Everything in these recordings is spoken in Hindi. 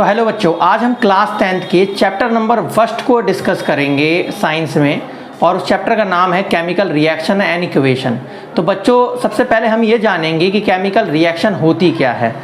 तो हेलो बच्चों, आज हम क्लास 10th के चैप्टर नंबर फर्स्ट को डिस्कस करेंगे साइंस में, और उस चैप्टर का नाम है केमिकल रिएक्शन एंड इक्वेशन। तो बच्चों, सबसे पहले हम ये जानेंगे कि केमिकल रिएक्शन होती क्या है।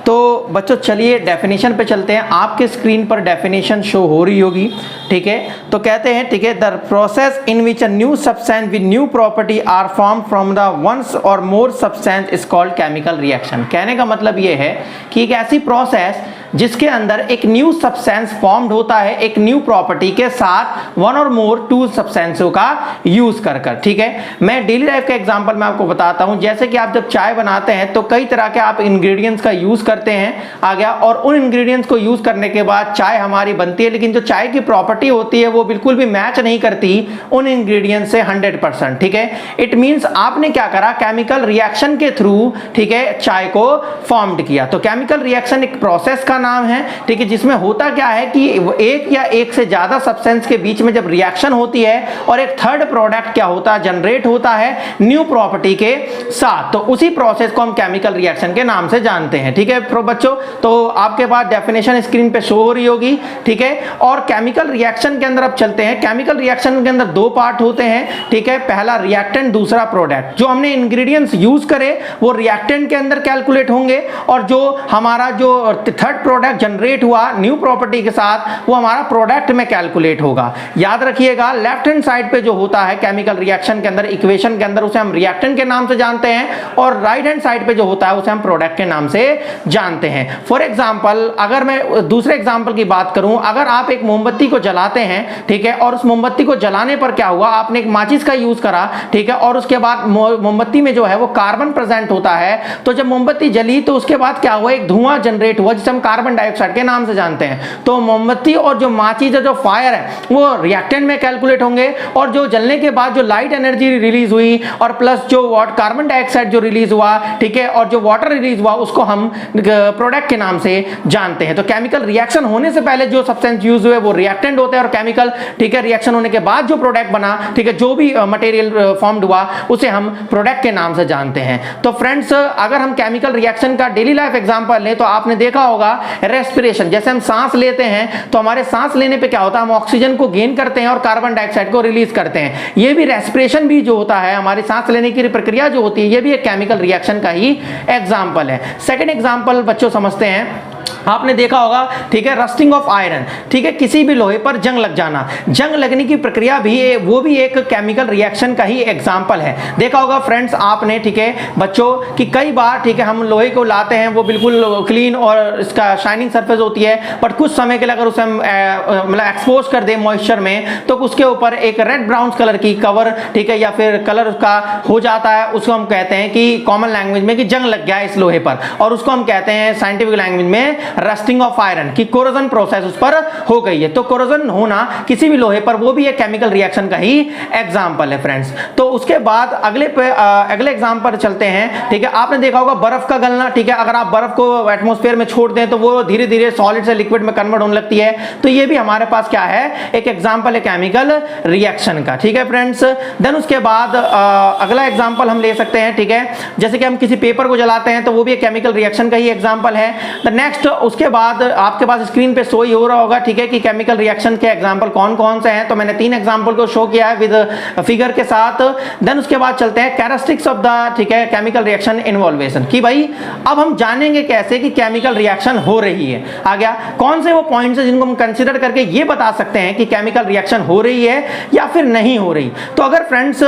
तो बच्चों चलिए डेफिनेशन पे चलते हैं। आपके स्क्रीन पर डेफिनेशन शो हो रही होगी, ठीक है। तो कहते हैं, ठीक है, the process in which a new substance with new property are form from the ones or more substance is called chemical reaction. कहने का मतलब ये है कि एक ऐसी प्रोसेस जिसके अंदर एक न्यू सब्सटेंस फॉर्म्ड होता है एक न्यू प्रॉपर्टी के साथ वन और मोर टू सब्सटेंसों का यूज कर, ठीक है। मैं डेली लाइफ का एग्जांपल मैं आपको बताता हूं। जैसे कि आप जब चाय बनाते हैं तो कई तरह के आप इंग्रेडिएंट्स का यूज करते हैं, आ गया, और उन इंग्रेडिएंट्स को यूज करने के बाद चाय हमारी बनती है, लेकिन जो चाय की प्रॉपर्टी होती है वो बिल्कुल भी मैच नहीं करती उन इंग्रेडिएंट्स से 100%, ठीक है। इट मींस आपने क्या करा, केमिकल रिएक्शन के थ्रू, ठीक है, चाय को फॉर्म्ड किया। तो केमिकल रिएक्शन एक प्रोसेस का नाम है, ठीक है, जिसमें होता क्या है कि एक या एक से ज्यादा सब्सटेंस के बीच में जब रिएक्शन होती है और एक थर्ड प्रोडक्ट क्या होता है, जनरेट होता है न्यू प्रॉपर्टी के साथ, तो उसी प्रोसेस को हम केमिकल रिएक्शन के नाम से जानते हैं, ठीक है बच्चों। तो आपके पास डेफिनेशन स्क्रीन पे शो हो रही होगी, ठीक है। और केमिकल रिएक्शन के अंदर अब चलते हैं। केमिकल रिएक्शन के अंदर दो पार्ट होते हैं, ठीक है, पहला रिएक्टेंट, दूसरा प्रोडक्ट। जो हमने इंग्रेडिएंट्स यूज करे वो रिएक्टेंट के अंदर कैलकुलेट होंगे, और जो हमारा जो थर्ड प्रोडक्ट जनरेट हुआ न्यू प्रॉपर्टी के साथ वो हमारा प्रोडक्ट में कैलकुलेट होगा। याद रखिएगा, लेफ्ट हैंड साइड पे जो होता है केमिकल रिएक्शन के अंदर, इक्वेशन के अंदर, उसे हम रिएक्टेंट के नाम से जानते हैं, और राइट हैंड साइड पे जो होता है उसे हम प्रोडक्ट के नाम से जानते हैं। फॉर एग्जांपल, अगर मैं दूसरे एग्जांपल की बात करूं, अगर आप एक मोमबत्ती को जलाते हैं, ठीक है, और उस मोमबत्ती को जलाने पर क्या हुआ, आपने एक माचिस का यूज करा, ठीक है, और उसके बाद मोमबत्ती में जो है वो कार्बन प्रेजेंट होता है, तो जब मोमबत्ती जली तो उसके बाद क्या हुआ, एक धुआं जनरेट हुआ जिसे हम कार्बन डाइऑक्साइड के नाम से जानते हैं। तो मोमबत्ती और जो माचिस जो फायर है वो रिएक्टेंट में कैलकुलेट होंगे, और जो जलने के बाद जो लाइट एनर्जी रिलीज हुई और प्लस जो कार्बन डाइऑक्साइड जो रिलीज हुआ, ठीक है, और जो वाटर रिलीज हुआ, उसको हम प्रोडक्ट के नाम से जानते हैं। तो केमिकल रिएक्शन होने से पहले जो सब्सटेंस यूज हुए वो रिएक्टेंट होते हैं, और केमिकल, ठीक है, रिएक्शन होने के बाद जो प्रोडक्ट बना, ठीक है, जो भी मटेरियल फॉर्म्ड हुआ उसे हम प्रोडक्ट के नाम से जानते हैं। तो फ्रेंड्स, अगर हम केमिकल रिएक्शन का डेली लाइफ एग्जांपल लें तो आपने देखा होगा रेस्पिरेशन। जैसे हम सांस लेते हैं तो हमारे सांस लेने पे क्या होता है, हम ऑक्सीजन को गेन करते हैं और कार्बन डाइऑक्साइड को रिलीज करते हैं। ये भी रेस्पिरेशन भी जो होता है, हमारी सांस लेने की प्रक्रिया जो होती है, ये भी एक केमिकल रिएक्शन का ही एग्जांपल है। सेकंड एग्जांपल बच्चों समझते हैं। आपने देखा होगा, ठीक है, रस्टिंग ऑफ आयरन, ठीक है, किसी भी लोहे पर जंग लग जाना, जंग लगने की प्रक्रिया भी वो भी एक केमिकल रिएक्शन का ही एग्जांपल है। देखा होगा फ्रेंड्स आपने, ठीक है बच्चों, कि कई बार, ठीक है, हम लोहे को लाते हैं, वो बिल्कुल क्लीन और इसका शाइनिंग सरफेस होती है, बट कुछ समय के लिए अगर उसे हम मतलब एक्सपोज कर दें मॉइस्चर में, तो उसके ऊपर एक रेड ब्राउन कलर की कवर, ठीक है, या फिर कलर उसका हो जाता है। उसको हम कहते हैं कि कॉमन लैंग्वेज में कि जंग लग गया इस लोहे पर, और उसको हम कहते हैं साइंटिफिक लैंग्वेज में रस्टिंग ऑफ आयरन, की कोरोजन प्रोसेस उस पर हो गई है। तो कोरोजन होना किसी भी लोहे पर, वो भी एक केमिकल रिएक्शन का ही एग्जांपल है फ्रेंड्स। तो उसके बाद अगले एग्जांपल चलते हैं, ठीक है। आपने देखा होगा बर्फ का गलना, ठीक है, अगर आप बर्फ को एटमॉस्फेयर में छोड़ दें तो वो धीरे धीरे सॉलिड से लिक्विड में कन्वर्ट होने लगती है। तो ये भी हमारे पास क्या है, एक एग्जांपल है केमिकल रिएक्शन का, ठीक है फ्रेंड्स। देन उसके बाद अगला एग्जांपल हम ले सकते हैं, ठीक है, जैसे कि हम किसी पेपर को जलाते हैं तो वो भी एक केमिकल रिएक्शन का ही एग्जांपल है। द नेक्स्ट, उसके बाद आपके पास स्क्रीन पे शो ही हो रहा होगा, ठीक है, कि केमिकल रिएक्शन के एग्जांपल कौन कौन से हैं। तो मैंने 3 एग्जांपल को शो किया है विद फिगर के साथ। देन उसके बाद चलते हैं कैरेक्टरिस्टिक्स ऑफ द, ठीक है, केमिकल रिएक्शन इन्वॉल्वेशन, कि भाई अब हम जानेंगे कैसे कि केमिकल रिएक्शन हो रही है। आ गया, कौन से वो पॉइंट्स हैं जिनको हम कंसीडर करके ये बता सकते हैं कि केमिकल रिएक्शन हो रही है या फिर नहीं हो रही। तो अगर फ्रेंड्स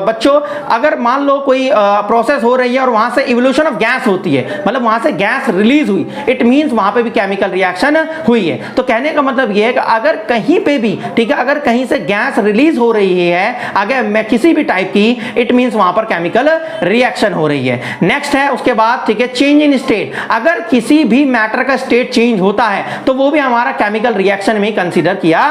बच्चों, अगर मान लो कोई प्रोसेस हो रही है और वहां से इवोल्यूशन ऑफ गैस होती है, मतलब वहां से गैस रिलीज हुई, इट मींस वहां पे भी केमिकल रिएक्शन हुई है। तो कहने का मतलब यह है कि अगर कहीं पे भी, ठीक है, अगर कहीं से गैस रिलीज हो रही है अगर मैं किसी भी टाइप की, इट मींस वहां पर केमिकल रिएक्शन हो रही है। नेक्स्ट है उसके बाद, ठीक है, चेंज इन स्टेट। अगर किसी भी मैटर का स्टेट चेंज होता है तो वो भी हमारा केमिकल रिएक्शन में कंसीडर किया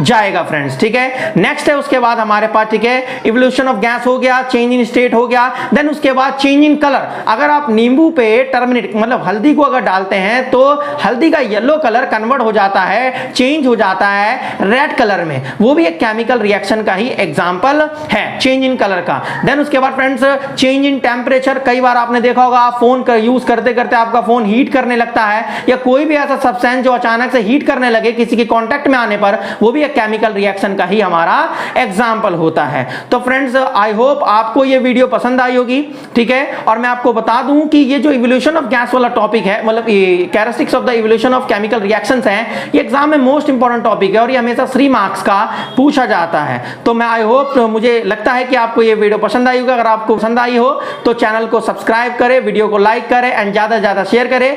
जाएगा फ्रेंड्स, ठीक है। नेक्स्ट है उसके बाद हमारे पास, ठीक है, इवोल्यूशन ऑफ गैस हो गया, चेंज इन स्टेट हो गया। देन उसके बाद चेंज इन कलर। अगर आप नींबू पे टर्मरिक मतलब हल्दी को अगर डालते हैं तो तो हल्दी का येलो कलर कन्वर्ट हो जाता है, चेंज हो जाता है रेड कलर में, वो भी एक केमिकल रिएक्शन का ही एग्जांपल है, चेंज इन कलर का। देन उसके बाद फ्रेंड्स चेंज इन टेम्परेचर, कई बार आपने देखा होगा आप फोन का यूज करते करते आपका फोन हीट करने लगता है, या कोई भी ऐसा सब्सटेंस जो अचानक से हीट करने लगे किसी के कांटेक्ट में आने पर, वो भी एक केमिकल रिएक्शन का ही हमारा एग्जांपल होता है। तो फ्रेंड्स आई होप आपको ये वीडियो पसंद आई होगी, ठीक है। और मैं आपको बता दूं कि ये जो इवोल्यूशन ऑफ गैस वाला टॉपिक है, मतलब ये characteristics of the evolution of chemical reactions हैं, ये एग्जाम में मोस्ट इंपॉर्टेंट टॉपिक है और ये हमेशा 3 मार्क्स का पूछा जाता है। तो मैं आई होप, मुझे लगता है कि आपको ये वीडियो पसंद आई होगी। अगर आपको पसंद आई हो तो चैनल को सब्सक्राइब करें, वीडियो को लाइक करें एंड ज्यादा से ज्यादा शेयर करें।